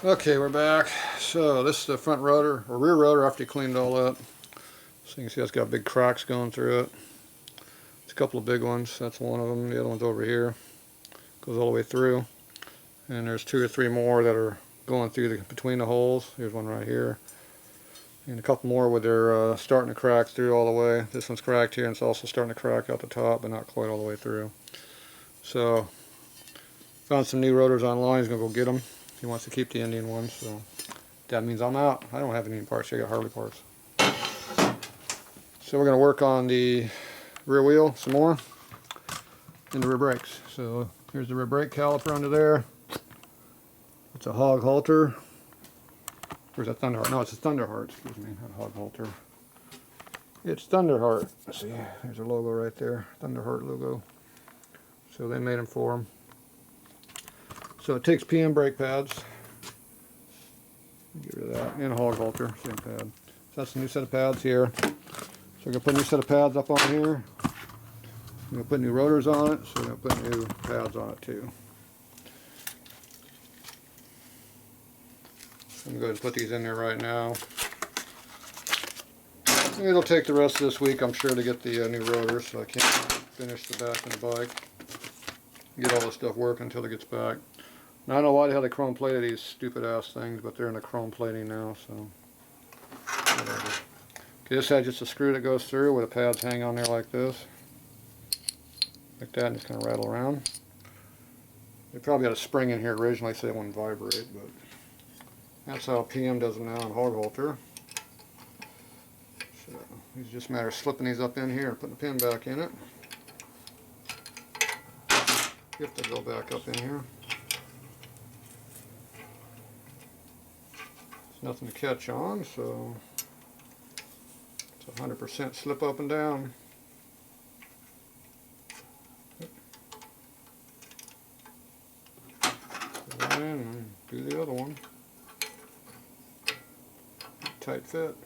Okay, we're back. So this is the front rotor, or rear rotor after you cleaned it all up. So you can see it's got big cracks going through it. It's a couple of big ones. That's one of them. The other one's over here. Goes all the way through. And there's 2 or 3 more that are going through between the holes. Here's one right here. And a couple more where they're starting to crack through all the way. This one's cracked here, and it's also starting to crack out the top, but not quite all the way through. So, found some new rotors online. He's going to go get them. He wants to keep the Indian ones, so that means I'm out. I don't have any parts. I got Harley parts. So we're going to work on the rear wheel some more and the rear brakes. So here's the rear brake caliper under there. It's a hog halter. Or is that Thunderheart? No, it's a Thunderheart. Excuse me, not hog halter. It's Thunderheart. Let's see, there's a logo right there. Thunderheart logo. So they made them for them. So it takes PM brake pads. Get rid of that. And a hog halter, same pad. So that's a new set of pads here. So we're going to put a new set of pads up on here. We're going to put new rotors on it, so we're going to put new pads on it too. I'm going to go ahead and put these in there right now. It'll take the rest of this week, I'm sure, to get the new rotors, so I can't finish the back of the bike. Get all this stuff working until it gets back. Now, I don't know why the hell they chrome plated these stupid ass things, but they're in the chrome plating now, so whatever. Okay, this has just a screw that goes through where the pads hang on there like this. Like that, and it's going to rattle around. They probably had a spring in here originally so they wouldn't vibrate, but that's how PM does them now on hog halter. So it's just a matter of slipping these up in here and putting the pin back in it. If they go back up in here. There's nothing to catch on, so it's 100% slip up and down. And do the other one. Tight fit.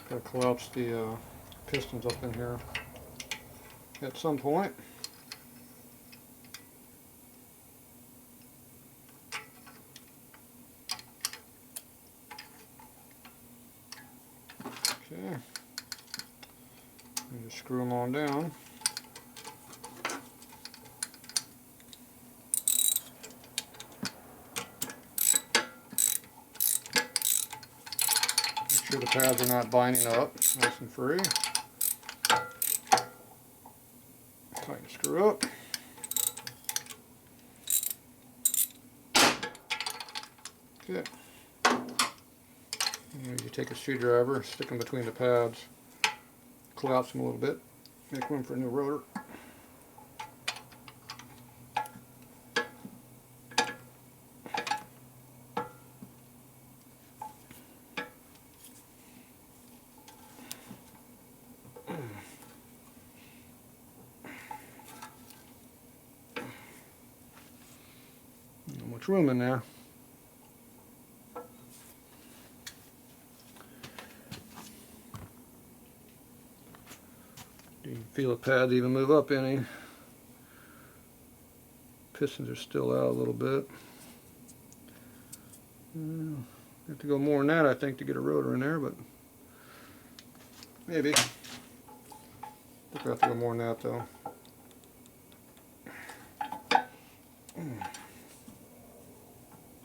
Gotta collapse the pistons up in here at some point. Okay. And just screw them on down. Make sure the pads are not binding up, nice and free. Tighten the screw up. Okay. And you take a screwdriver, stick them between the pads, collapse them a little bit, make room for a new rotor. Not much room in there. You can feel the pads even move up any. Pistons are still out a little bit. Have to go more than that, I think, to get a rotor in there, but maybe. I think we have to go more than that, though.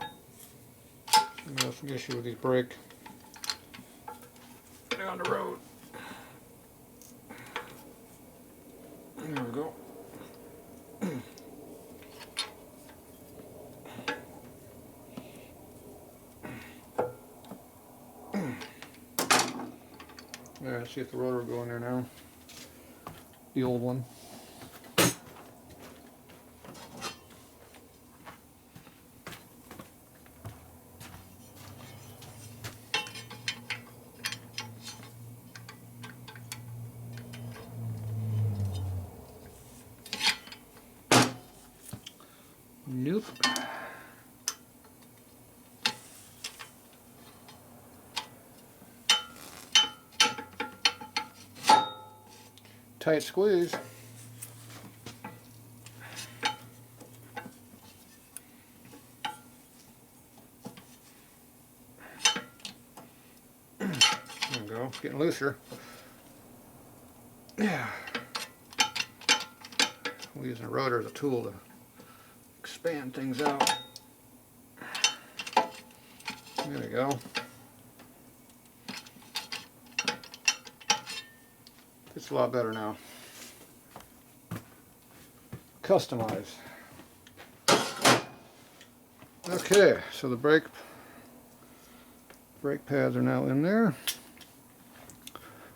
I have some issue with these brake down the road. There we go. Alright, let's see if the rotor will go in there now. The old one. Nope. Tight squeeze. It's getting looser. Yeah. We're using a rotor as a tool to expand things out. There we go. It's a lot better now. Customize. Okay, so the brake pads are now in there.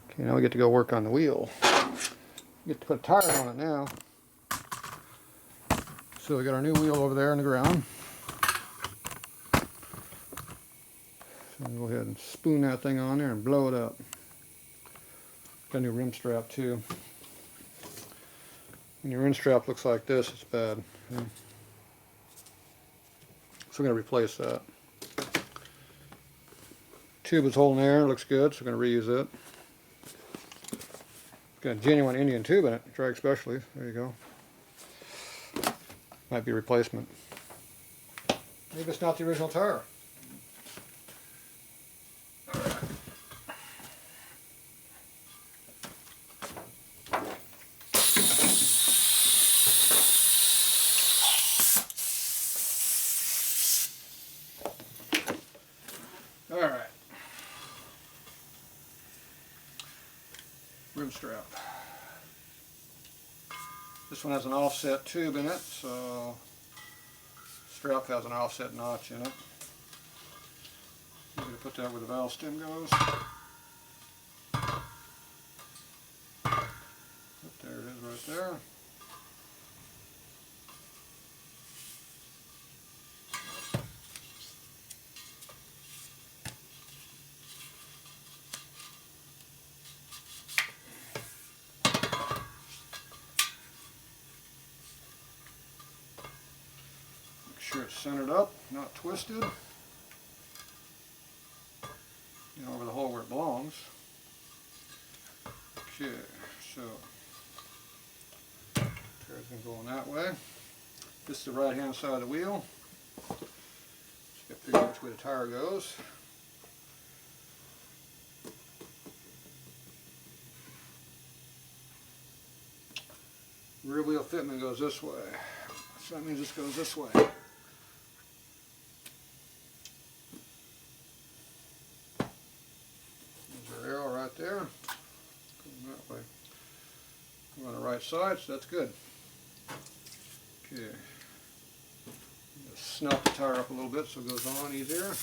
Okay, now we get to go work on the wheel. We get to put a tire on it now. So we got our new wheel over there on the ground. So I'll go ahead and spoon that thing on there and blow it up. Got a new rim strap too. When your rim strap looks like this, it's bad. Okay. So we're going to replace that. Tube is holding air, looks good, so we're going to reuse it. Got a genuine Indian tube in it, drag specialty. There you go. Might be a replacement. Maybe it's not the original tire. Alright. Rim strap. This one has an offset tube in it, so strap has an offset notch in it. I'm going to put that where the valve stem goes. There it is right there. Make sure it's centered up, not twisted. You know, over the hole where it belongs. Okay, so tire's going to go on that way. This is the right hand side of the wheel. So you got to figure out which way the tire goes. Rear wheel fitment goes this way, so that means this goes this way. There's our arrow right there, going that way. We're on the right side, so that's good. Okay, just snap the tire up a little bit so it goes on easier.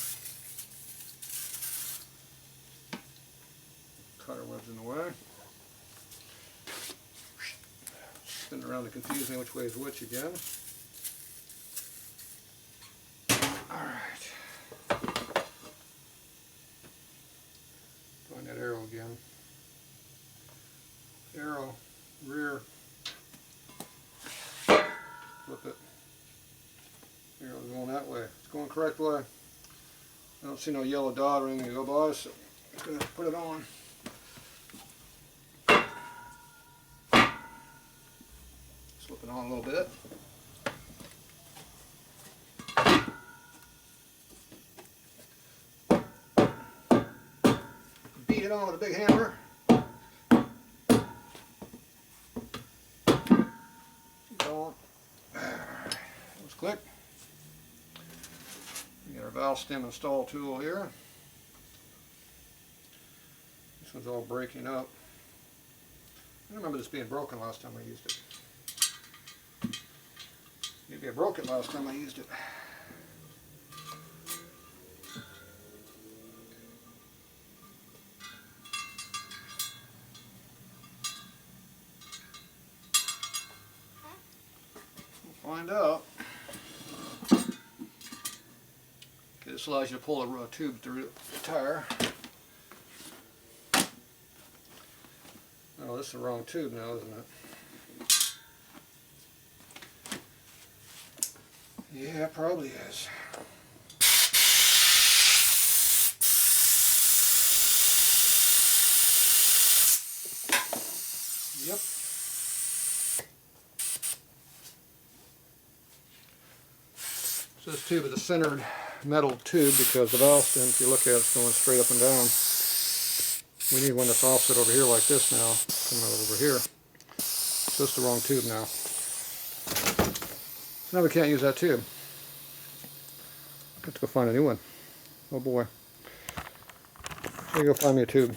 Tire web's in the way. Spin around to confuse me which way is which again. Alright. Find that arrow again. Arrow, rear. Flip it. Arrow's going that way. It's going the correct way. I don't see no yellow dot or anything to go by, so I'm just going to put it on. Slip it on a little bit. Beat it on with a big hammer. Keep going. Let's click. We got our valve stem install tool here. This one's all breaking up. I remember this being broken last time I used it. Maybe I broke it last time I used it. We'll find out. Okay, this allows you to pull a tube through the tire. Oh, this is the wrong tube now, isn't it? Yeah, it probably is. Yep. So this tube is a centered metal tube because the valve stem, if you look at it, it's going straight up and down. We need one that's offset over here like this now, coming out over here. So it's the wrong tube now. So now we can't use that tube. Have to go find a new one. Oh boy. So you go find me a tube.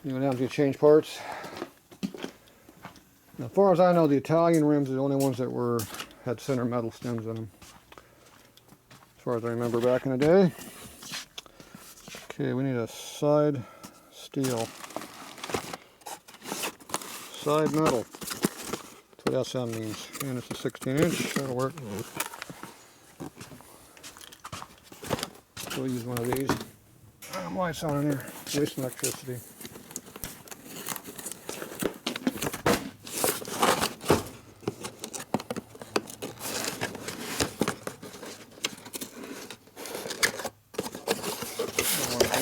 You go down to change parts. Now, as far as I know, the Italian rims are the only ones that had center metal stems in them. As far as I remember back in the day. Okay, we need a side steel. Side metal. That's what that sound means. And it's a 16-inch. That'll work. We'll use one of these. Lights on in here. Wasting electricity.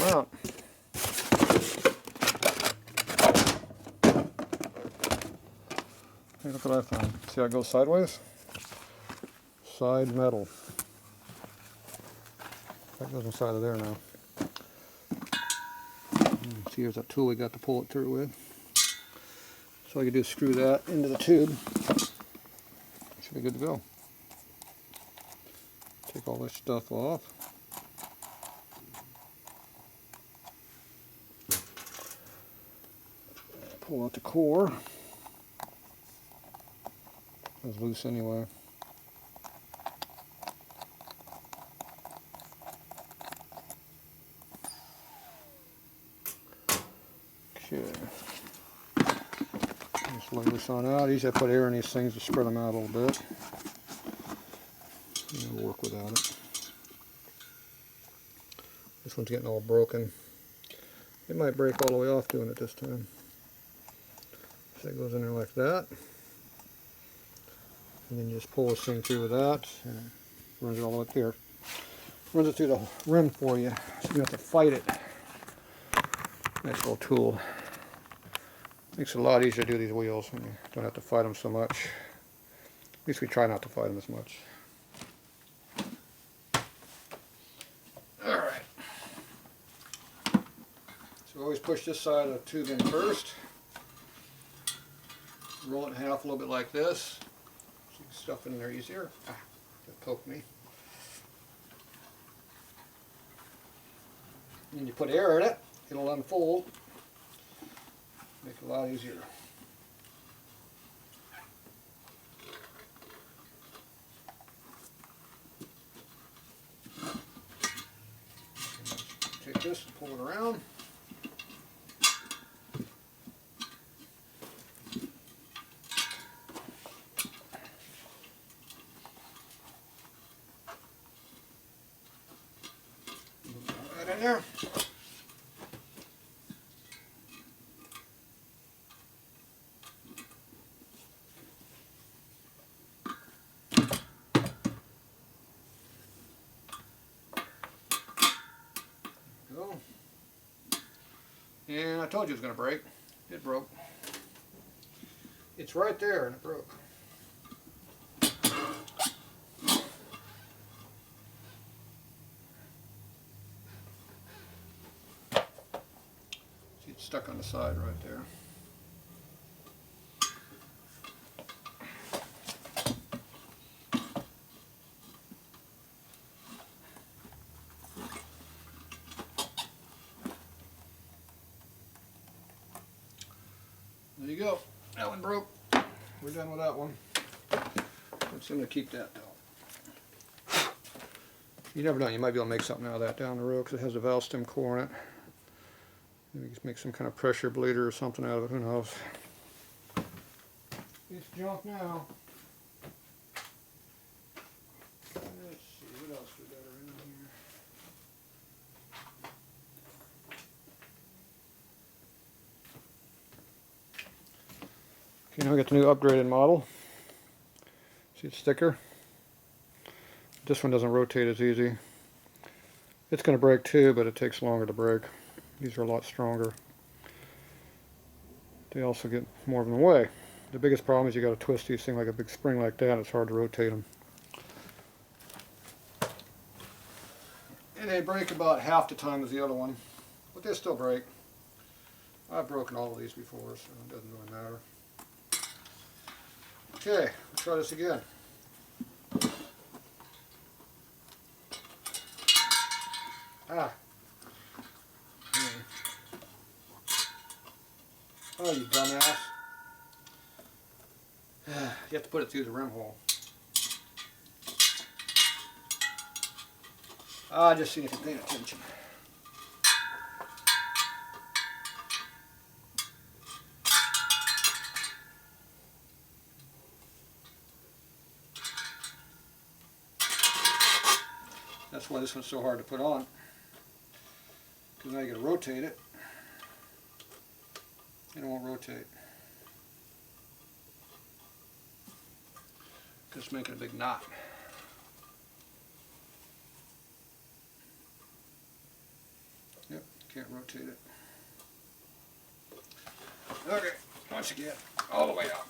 Out. Hey, look what I found. See how it goes sideways? Side metal. That goes inside of there now. See, here's that tool we got to pull it through with. So all you do is screw that into the tube. Should be good to go. Take all this stuff off. Pull out the core. It's loose anyway. Okay. Just lay this on out. Usually I put air in these things to spread them out a little bit. It'll work without it. This one's getting all broken. It might break all the way off doing it this time. So it goes in there like that. And then you just pull this thing through with that, and it runs it all the way up here. Runs it through the rim for you, so you don't have to fight it. Nice little tool. Makes it a lot easier to do these wheels when you don't have to fight them so much. At least we try not to fight them as much. Alright. So we always push this side of the tube in first. Roll it in half a little bit like this. So you can stuff in there easier. Ah, that poked me. And then you put air in it, it'll unfold. Make it a lot easier. Take this and pull it around. Put that in there. Go. And I told you it was going to break. It broke. It's right there and it broke. See, it's stuck on the side right there. There you go. That one broke. We're done with that one. Let's going to keep that though. You never know. You might be able to make something out of that down the road because it has a valve stem core in it. Maybe just make some kind of pressure bleeder or something out of it. Who knows? It's junk now. Let's see what else we got around here. Okay, now we got the new upgraded model. See the sticker? This one doesn't rotate as easy. It's going to break too, but it takes longer to break. These are a lot stronger. They also get more of them away. The biggest problem is you got to twist these things like a big spring like that. It's hard to rotate them. And they break about half the time as the other one, but they still break. I've broken all of these before, so it doesn't really matter. Okay, let's try this again. Ah. Oh, you dumbass. You have to put it through the rim hole. I just see if you're paying attention. That's why this one's so hard to put on. Because now you got to rotate it. And it won't rotate. Just making a big knot. Yep, can't rotate it. Okay, once again, all the way up.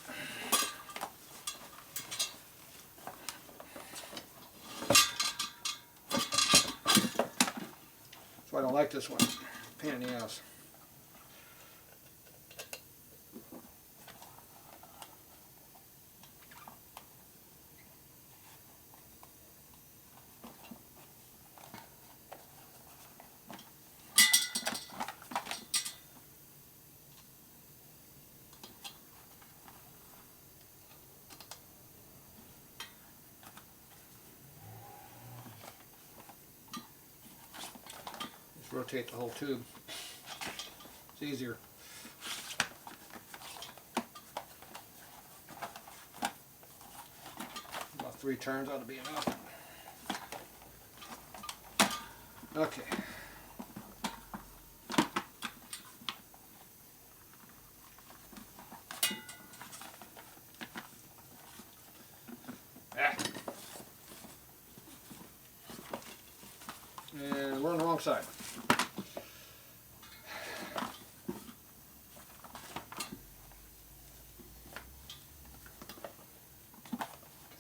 So I don't like this one. Pain in the ass. Rotate the whole tube. It's easier. About 3 turns ought to be enough. Okay. And we're on the wrong side.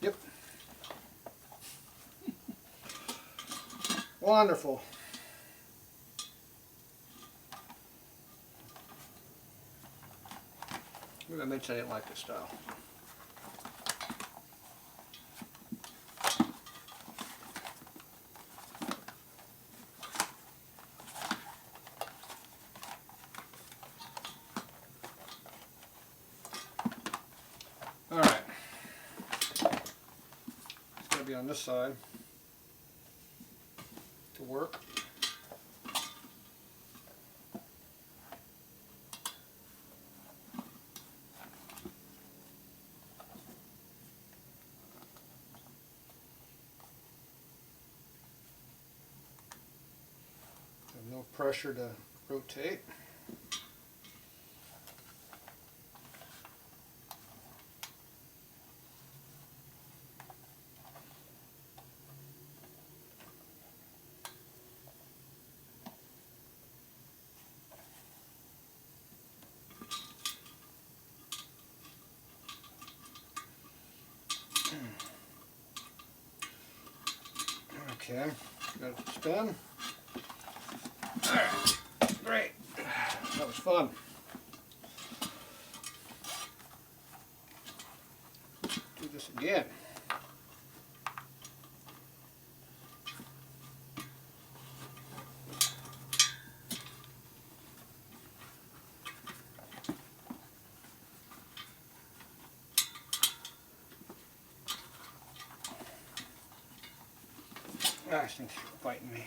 Yep. Wonderful. Maybe I mentioned I didn't like this style. Alright. It's got to be on this side to work. No pressure to rotate. Okay, got it to spin. Alright, great. That was fun. Do this again. Gosh, things are fighting me.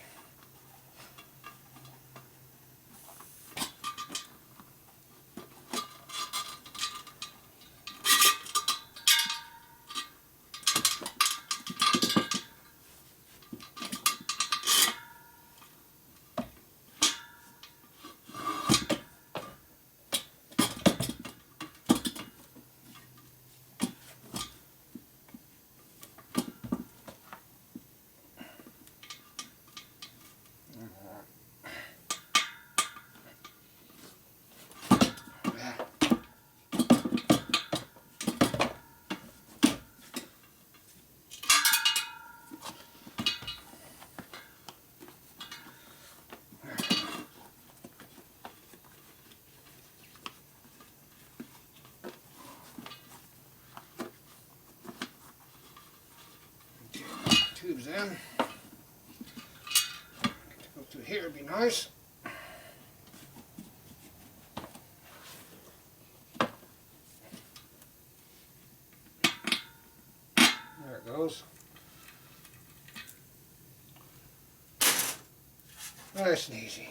tubes in. Go through here would be nice. There it goes. Nice and easy.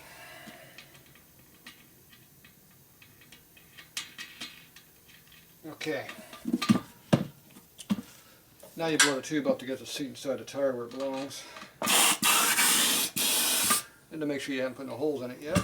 Okay. Now you blow the tube up to get the seat inside the tire where it belongs. And to make sure you haven't put no holes in it yet.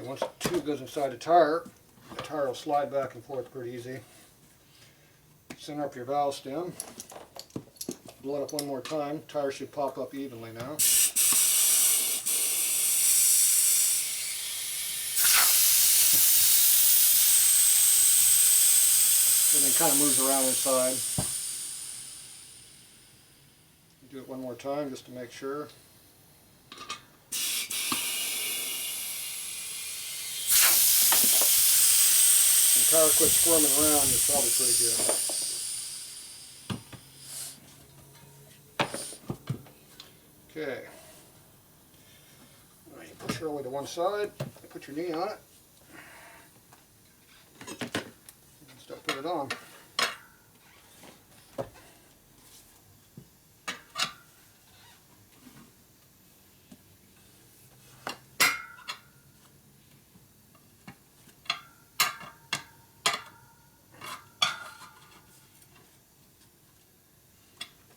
Once the tube goes inside the tire will slide back and forth pretty easy. Center up your valve stem. Blow it up one more time. Tire should pop up evenly now. Everything kind of moves around inside. Do it one more time just to make sure. When the tire quits squirming around, you're probably pretty good. Okay. Now you push her all the way to one side, put your knee on it, and start putting it on.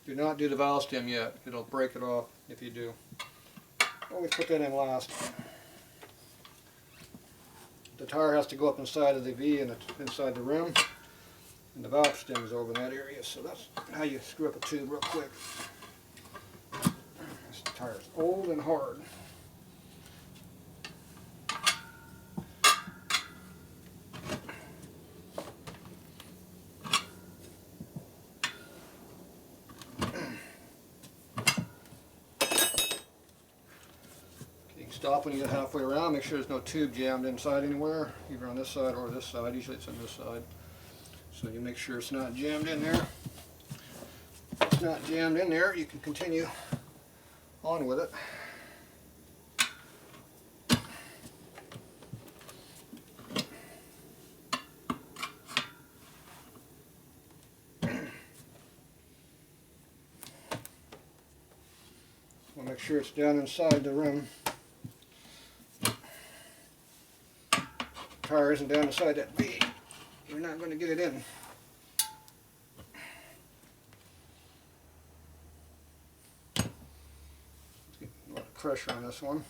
Do not do the valve stem yet. It'll break it off if you do. Always put that in last. The tire has to go up inside of the V and inside the rim. And the valve stem is over in that area, so that's how you screw up a tube real quick. This tire is old and hard. Stop when you get halfway around, make sure there's no tube jammed inside anywhere, either on this side or this side. Usually it's on this side. So you make sure it's not jammed in there. If it's not jammed in there, you can continue on with it. We'll make sure it's down inside the rim. Tire isn't down inside that V, you're not going to get it in. Let's get a lot of pressure on this one.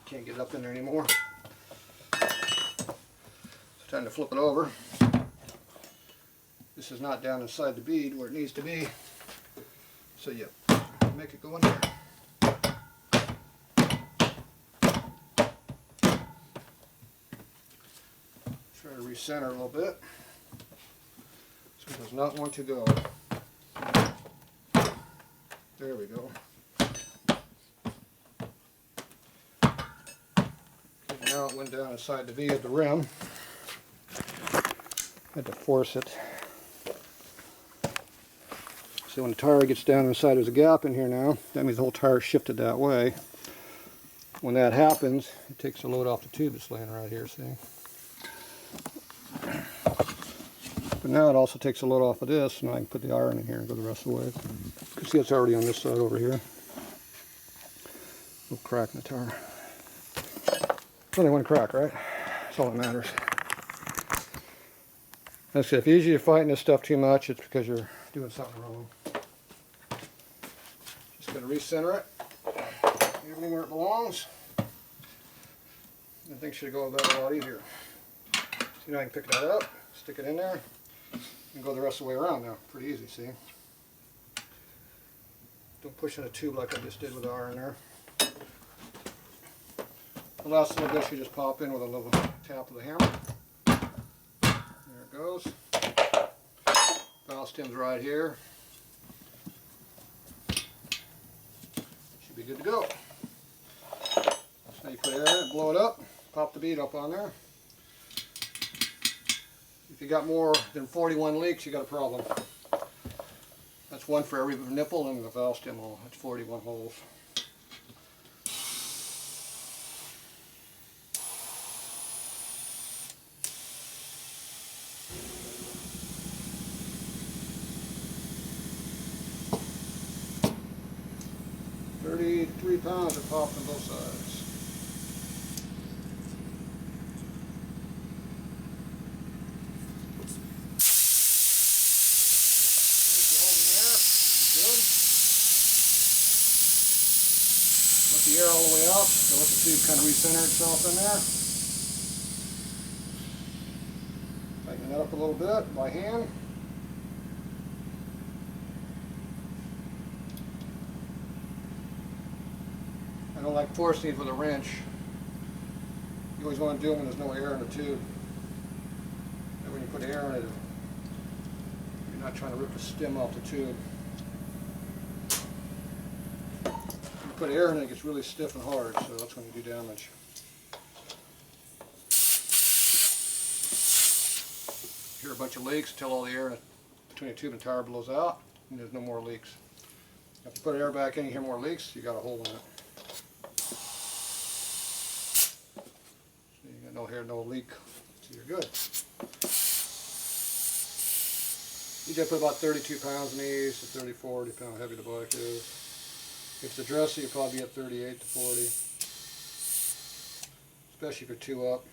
Can't get it up in there anymore. It's time to flip it over. This is not down inside the bead where it needs to be. So you make it go in there. Try to recenter a little bit. So it does not want to go. There we go. Okay, now it went down inside the V of the rim. Had to force it. So when the tire gets down inside, there's a gap in here now. That means the whole tire shifted that way. When that happens, it takes the load off the tube that's laying right here, see? But now it also takes the load off of this, and I can put the iron in here and go the rest of the way. You can see it's already on this side over here. No crack in the tire. It's only one crack, right? That's all that matters. Like I said, if you're fighting this stuff too much, it's because you're doing something wrong. Just going to recenter it. everything where it belongs. And things should go about a lot easier. See, now I can pick that up, stick it in there, and go the rest of the way around now. Pretty easy, see? Don't push in a tube like I just did with the iron there. The last little bit you just pop in with a little tap of the hammer. There it goes. Valve stem's right here. Should be good to go. So now you put air in it, blow it up, pop the bead up on there. If you got more than 41 leaks, you got a problem. That's one for every nipple and the valve stem hole. That's 41 holes. £33 are popped on both sides. Let the air all the way out, so let the tube kind of recenter itself in there. Tighten that up a little bit by hand. I don't like forcing these with a wrench. You always want to do them when there's no air in the tube. And when you put air in it, you're not trying to rip the stem off the tube. Put air in it, it gets really stiff and hard, so that's when you do damage. Hear a bunch of leaks until all the air between the tube and tire blows out, and there's no more leaks. If you put air back in, you hear more leaks, you got a hole in it. So you got no hair, no leak, so you're good. Usually I put about 32 pounds in these, to 30, 40 pound how heavy the bike is. If it's a dresser, you'll probably be at 38 to 40, especially for 2 up.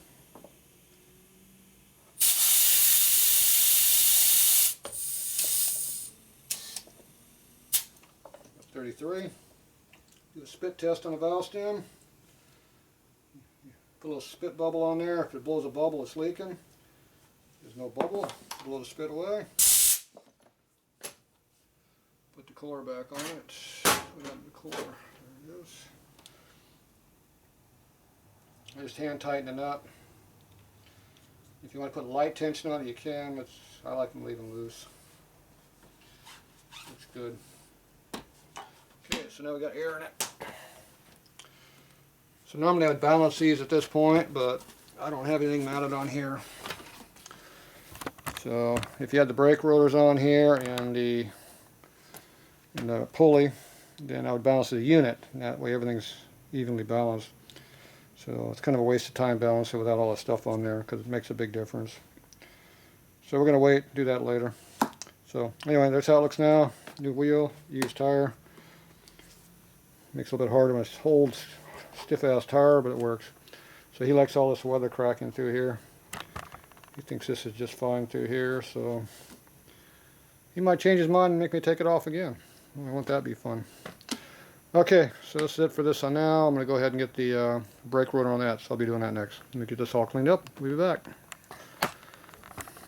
33. Do a spit test on the valve stem. Put a little spit bubble on there. If it blows a bubble, it's leaking. There's no bubble. Blow the spit away. Put the core back on it. Put out the core. There it is. I just hand tighten it up. If you want to put light tension on it, you can. But I like them leave them loose. Looks good. Okay, so now we got air in it. So normally I would balance these at this point, but I don't have anything mounted on here. So if you had the brake rotors on here and the pulley, then I would balance the unit. That way everything's evenly balanced. So it's kind of a waste of time balancing without all that stuff on there because it makes a big difference. So we're going to wait, do that later. So anyway, that's how it looks now. New wheel, used tire. Makes it a little bit harder when it's old, stiff-ass tire, but it works. So he likes all this weather cracking through here. He thinks this is just fine through here, so he might change his mind and make me take it off again. Won't that be fun? Okay, so that's it for this on now. I'm going to go ahead and get the brake rotor on that, so I'll be doing that next. Let me get this all cleaned up. We'll be back.